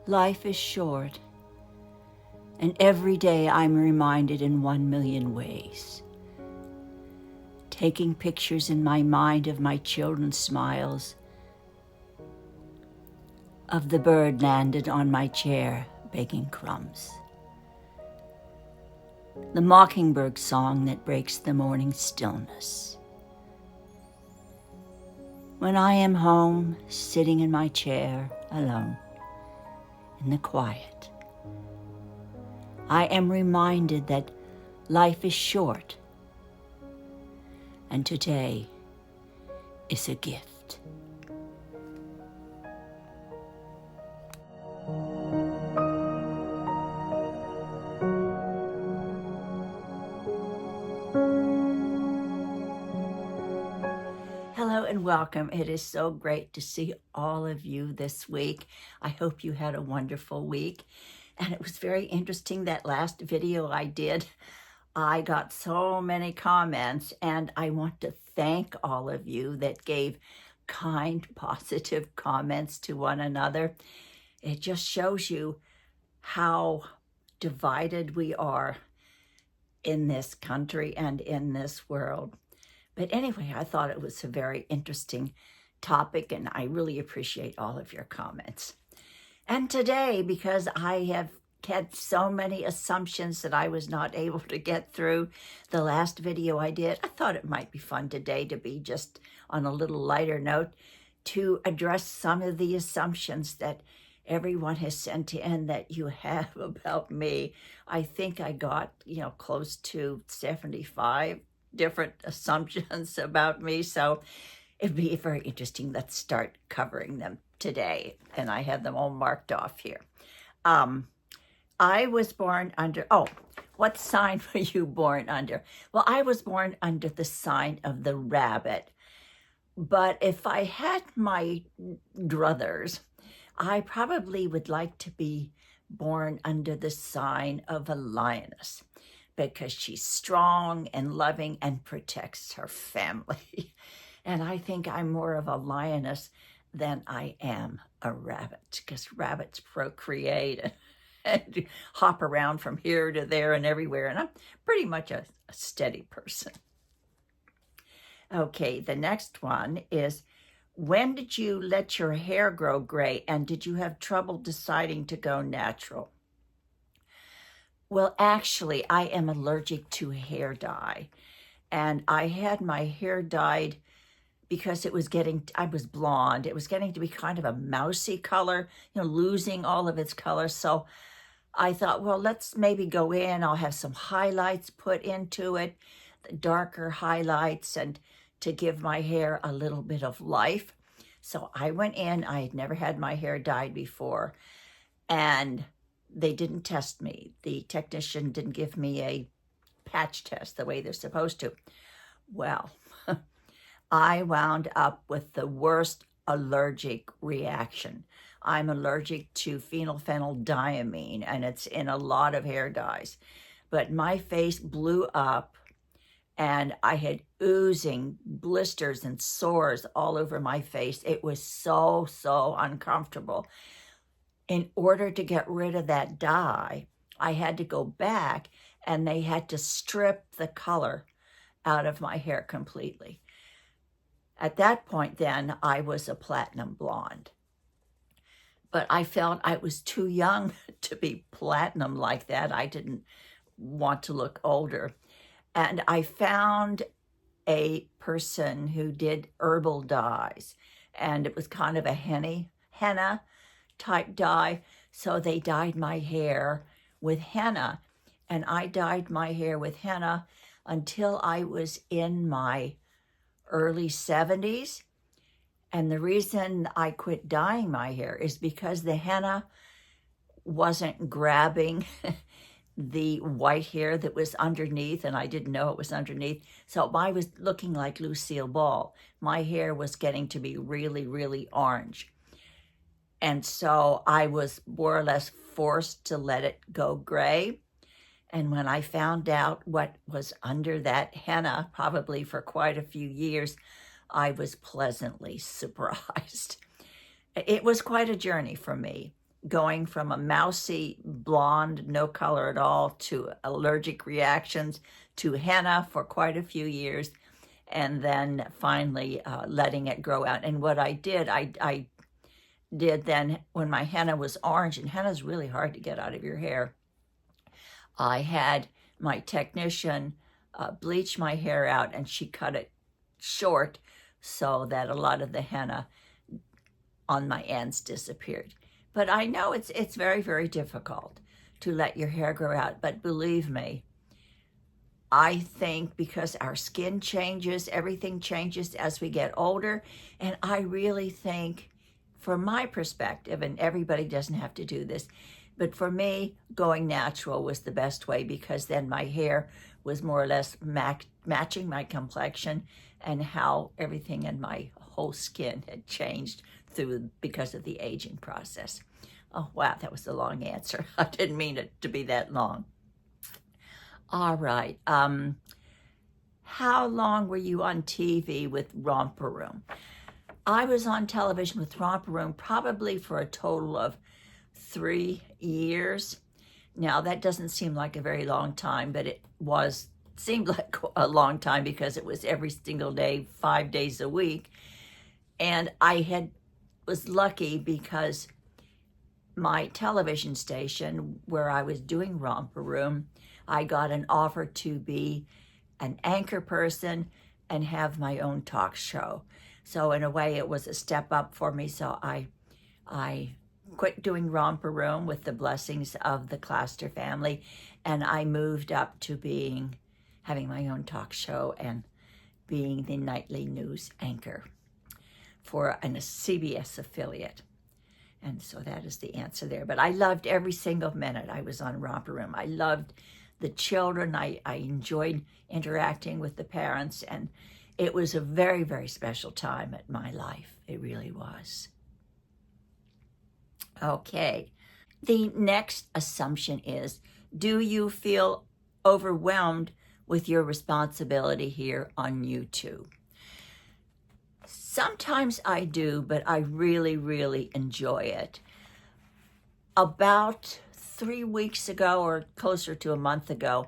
Life is short, and every day I'm reminded in 1,000,000 ways. Taking pictures in my mind of my children's smiles, of the bird landed on my chair begging crumbs, the mockingbird song that breaks the morning stillness. When I am home, sitting in my chair alone, in the quiet, I am reminded that life is short, and today is a gift. Hello and welcome. It is so great to see all of you this week. I hope you had a wonderful week. And it was very interesting, that last video I did. I got so many comments, and I want to thank all of you that gave kind, positive comments to one another. It just shows you how divided we are in this country and in this world. But anyway, I thought it was a very interesting topic, and I really appreciate all of your comments. And today, because I have had so many assumptions that I was not able to get through the last video I did, I thought it might be fun today to be just on a little lighter note to address some of the assumptions that everyone has sent in that you have about me. I think I got, close to 75 different assumptions about me. So it'd be very interesting. Let's start covering them today. And I have them all marked off here. I was born under, what sign were you born under? Well, I was born under the sign of the rabbit. But if I had my druthers, I probably would like to be born under the sign of a lioness, because she's strong and loving and protects her family. And I think I'm more of a lioness than I am a rabbit, because rabbits procreate and hop around from here to there and everywhere. And I'm pretty much a steady person. Okay, the next one is, when did you let your hair grow gray, and did you have trouble deciding to go natural? Well, actually, I am allergic to hair dye, and I had my hair dyed because I was blonde. It was getting to be kind of a mousy color, losing all of its color. So I thought, well, let's maybe go in. I'll have some highlights put into it, the darker highlights, and to give my hair a little bit of life. So I went in. I had never had my hair dyed before, and they didn't test me. The technician didn't give me a patch test the way they're supposed to. Well, I wound up with the worst allergic reaction. I'm allergic to phenylphenyldiamine, and it's in a lot of hair dyes. But my face blew up, and I had oozing blisters and sores all over my face. It was so uncomfortable. In order to get rid of that dye, I had to go back, and they had to strip the color out of my hair completely. At that point, then, I was a platinum blonde. But I felt I was too young to be platinum like that. I didn't want to look older. And I found a person who did herbal dyes, and it was kind of a henna type dye. So they dyed my hair with henna, and I dyed my hair with henna until I was in my early 70s. And the reason I quit dyeing my hair is because the henna wasn't grabbing the white hair that was underneath, and I didn't know it was underneath. So I was looking like Lucille Ball. My hair was getting to be really orange. And so I was more or less forced to let it go gray. And when I found out what was under that henna, probably for quite a few years, I was pleasantly surprised. It was quite a journey for me going from a mousy blonde, no color at all, to allergic reactions, to henna for quite a few years, and then finally letting it grow out. And what I did then, when my henna was orange, and henna is really hard to get out of your hair, I had my technician bleach my hair out, and she cut it short so that a lot of the henna on my ends disappeared. But I know it's very, very difficult to let your hair grow out. But believe me, I think because our skin changes, everything changes as we get older. And I really think, from my perspective, and everybody doesn't have to do this, but for me, going natural was the best way, because then my hair was more or less matching my complexion, and how everything in my whole skin had changed because of the aging process. Oh, wow, that was a long answer. I didn't mean it to be that long. All right. How long were you on TV with Romper Room? I was on television with Romper Room probably for a total of 3 years. Now, that doesn't seem like a very long time, but it seemed like a long time, because it was every single day, 5 days a week. And I was lucky, because my television station where I was doing Romper Room, I got an offer to be an anchor person and have my own talk show. So in a way, it was a step up for me. So I quit doing Romper Room with the blessings of the Claster family, and I moved up to having my own talk show and being the nightly news anchor for a CBS affiliate. And so that is the answer there. But I loved every single minute I was on Romper Room. I loved the children. I enjoyed interacting with the parents, and it was a very, very special time in my life. It really was. Okay. The next assumption is, do you feel overwhelmed with your responsibility here on YouTube? Sometimes I do, but I really, really enjoy it. About 3 weeks ago, or closer to a month ago,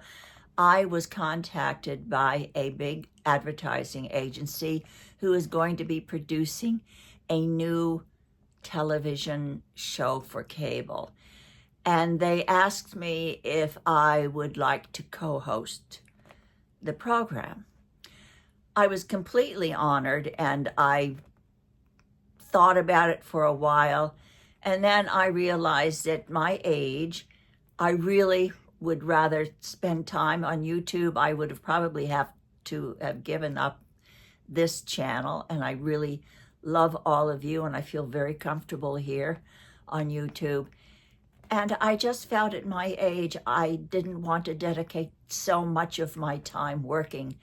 I was contacted by a big advertising agency who is going to be producing a new television show for cable. And they asked me if I would like to co-host the program. I was completely honored, and I thought about it for a while, and then I realized at my age, I really would rather spend time on YouTube. I would have probably have to have given up this channel, and I really love all of you, and I feel very comfortable here on YouTube. And I just felt at my age, I didn't want to dedicate so much of my time working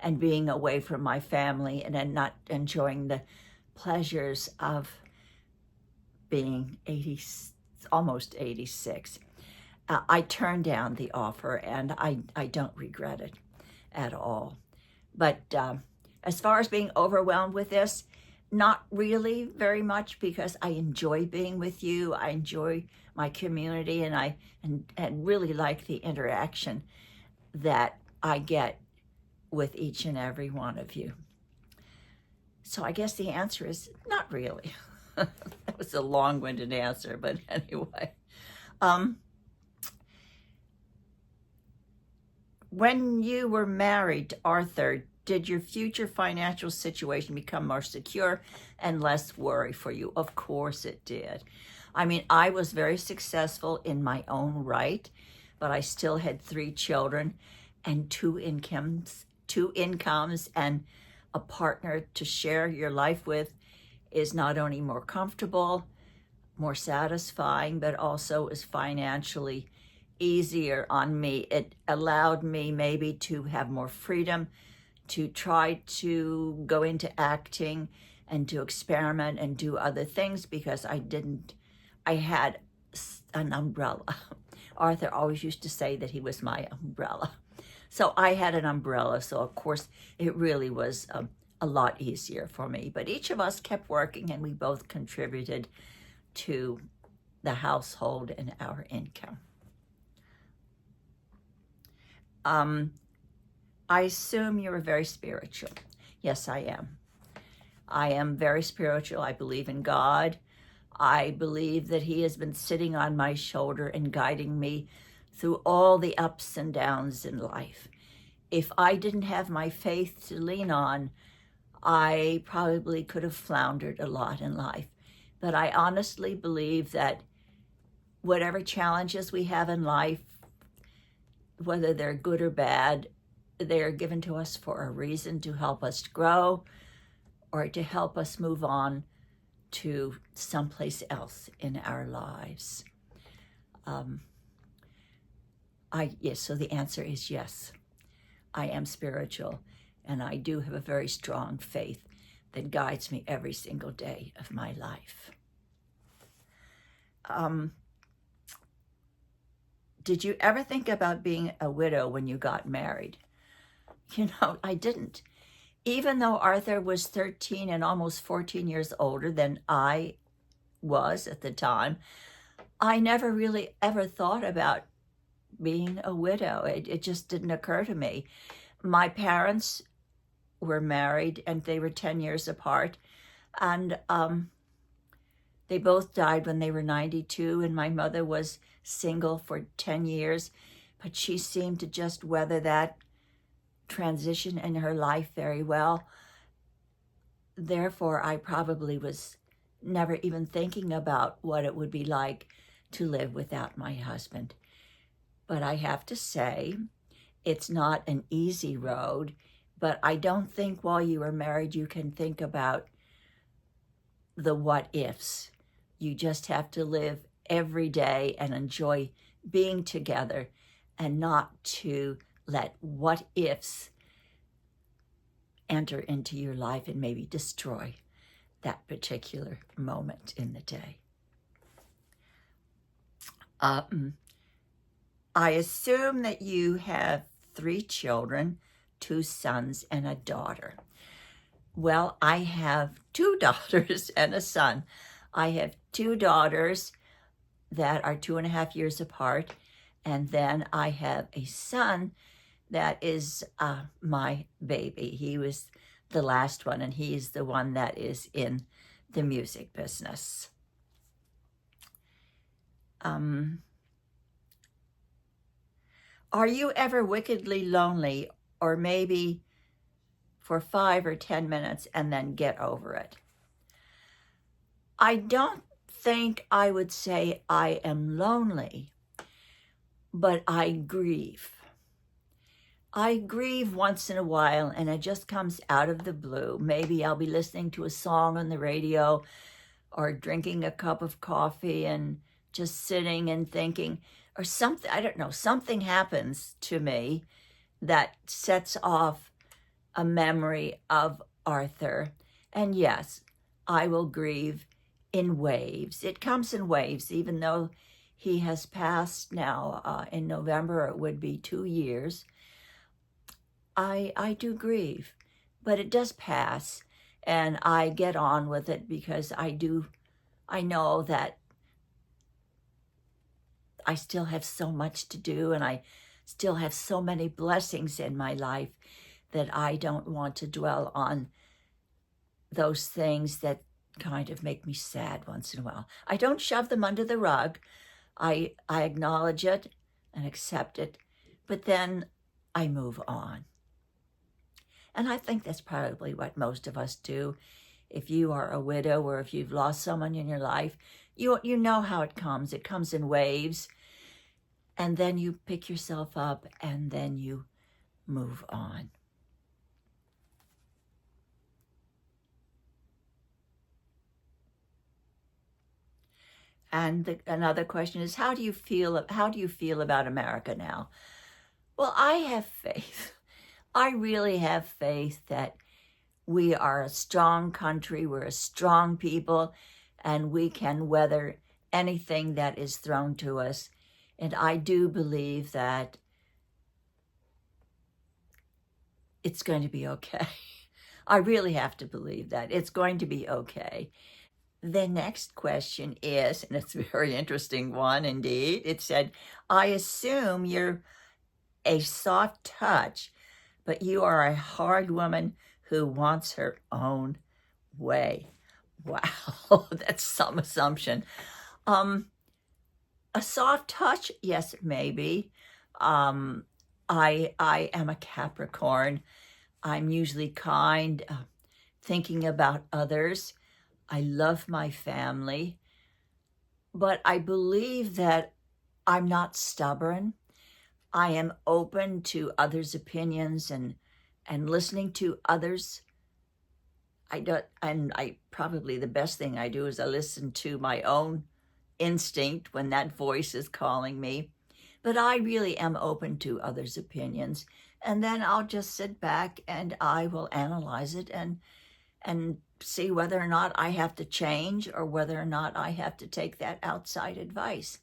and being away from my family, and then not enjoying the pleasures of being almost 86. I turned down the offer, and I don't regret it at all. But as far as being overwhelmed with this, not really very much, because I enjoy being with you. I enjoy my community, and I really like the interaction that I get with each and every one of you. So I guess the answer is not really. That was a long-winded answer, but anyway. When you were married to Arthur, did your future financial situation become more secure and less worry for you? Of course it did. I mean, I was very successful in my own right, but I still had 3 children and 2 incomes, and a partner to share your life with is not only more comfortable, more satisfying, but also is financially easier on me. It allowed me maybe to have more freedom to try to go into acting and to experiment and do other things, because I had an umbrella. Arthur always used to say that he was my umbrella. So I had an umbrella, so of course it really was a lot easier for me. But each of us kept working, and we both contributed to the household and our income. I assume you're very spiritual. Yes, I am. I am very spiritual. I believe in God. I believe that He has been sitting on my shoulder and guiding me through all the ups and downs in life. If I didn't have my faith to lean on, I probably could have floundered a lot in life. But I honestly believe that whatever challenges we have in life, whether they're good or bad, they are given to us for a reason, to help us grow or to help us move on to someplace else in our lives. Yes, so the answer is yes. I am spiritual, and I do have a very strong faith that guides me every single day of my life. Did you ever think about being a widow when you got married? You know, I didn't. Even though Arthur was 13 and almost 14 years older than I was at the time, I never really ever thought about being a widow. It just didn't occur to me. My parents were married and they were 10 years apart, and they both died when they were 92, and my mother was single for 10 years, but she seemed to just weather that transition in her life very well. Therefore, I probably was never even thinking about what it would be like to live without my husband. But I have to say, it's not an easy road, but I don't think while you are married you can think about the what ifs. You just have to live every day and enjoy being together, and not to let what ifs enter into your life and maybe destroy that particular moment in the day. I assume that you have 3 children, 2 sons and a daughter. Well, I have 2 daughters and a son. I have 2 daughters that are 2.5 years apart, and then I have a son that is my baby. He was the last one, and he's the one that is in the music business. Are you ever wickedly lonely, or maybe for 5 or 10 minutes and then get over it? I don't think I would say I am lonely, but I grieve. I grieve once in a while, and it just comes out of the blue. Maybe I'll be listening to a song on the radio or drinking a cup of coffee and just sitting and thinking, or something, I don't know, something happens to me that sets off a memory of Arthur. And yes, I will grieve in waves. It comes in waves, even though he has passed now. In November, it would be 2 years. I do grieve, but it does pass, and I get on with it because I know that I still have so much to do, and I still have so many blessings in my life that I don't want to dwell on those things that kind of make me sad once in a while. I don't shove them under the rug. I acknowledge it and accept it, but then I move on. And I think that's probably what most of us do. If you are a widow or if you've lost someone in your life, you know how it comes. It comes in waves, and then you pick yourself up, and then you move on. And another question is, how do you feel about America now? Well, I have faith. I really have faith that we are a strong country, we're a strong people, and we can weather anything that is thrown to us. And I do believe that it's going to be okay. I really have to believe that it's going to be okay. The next question is, and it's a very interesting one indeed. It said, I assume you're a soft touch, but you are a hard woman who wants her own way. Wow, that's some assumption. Um, a soft touch, yes, maybe. Um, I am a Capricorn. I'm usually kind, thinking about others. I love my family, but I believe that I'm not stubborn. I am open to others' opinions and listening to others. I don't, and I probably the best thing I do is I listen to my own instinct when that voice is calling me. But I really am open to others' opinions, and then I'll just sit back and I will analyze it and see whether or not I have to change or whether or not I have to take that outside advice.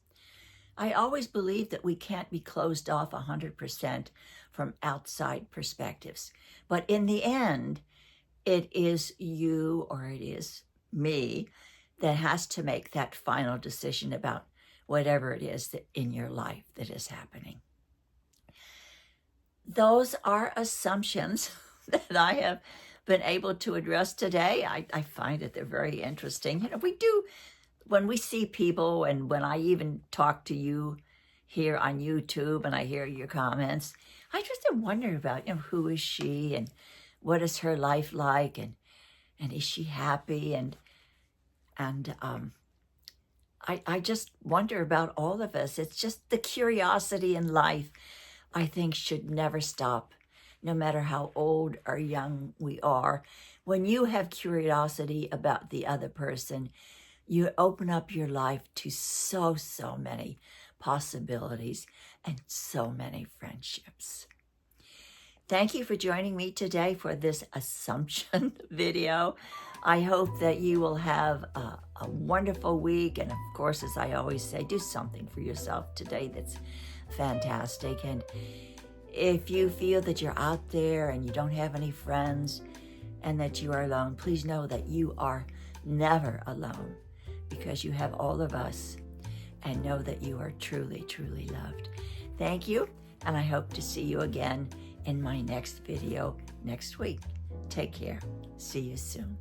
I always believe that we can't be closed off 100% from outside perspectives. But in the end, it is you or it is me that has to make that final decision about whatever it is that in your life that is happening. Those are assumptions that I have been able to address today. I find that they're very interesting. We do, when we see people and when I even talk to you here on YouTube and I hear your comments, I just wonder about, who is she and what is her life like and is she happy and I just wonder about all of us. It's just the curiosity in life, I think, should never stop, no matter how old or young we are. When you have curiosity about the other person, you open up your life to so many possibilities and so many friendships. Thank you for joining me today for this assumption video. I hope that you will have a wonderful week. And of course, as I always say, do something for yourself today that's fantastic. And if you feel that you're out there and you don't have any friends and that you are alone, please know that you are never alone because you have all of us, and know that you are truly loved. Thank you, and I hope to see you again in my next video next week. Take care. See you soon.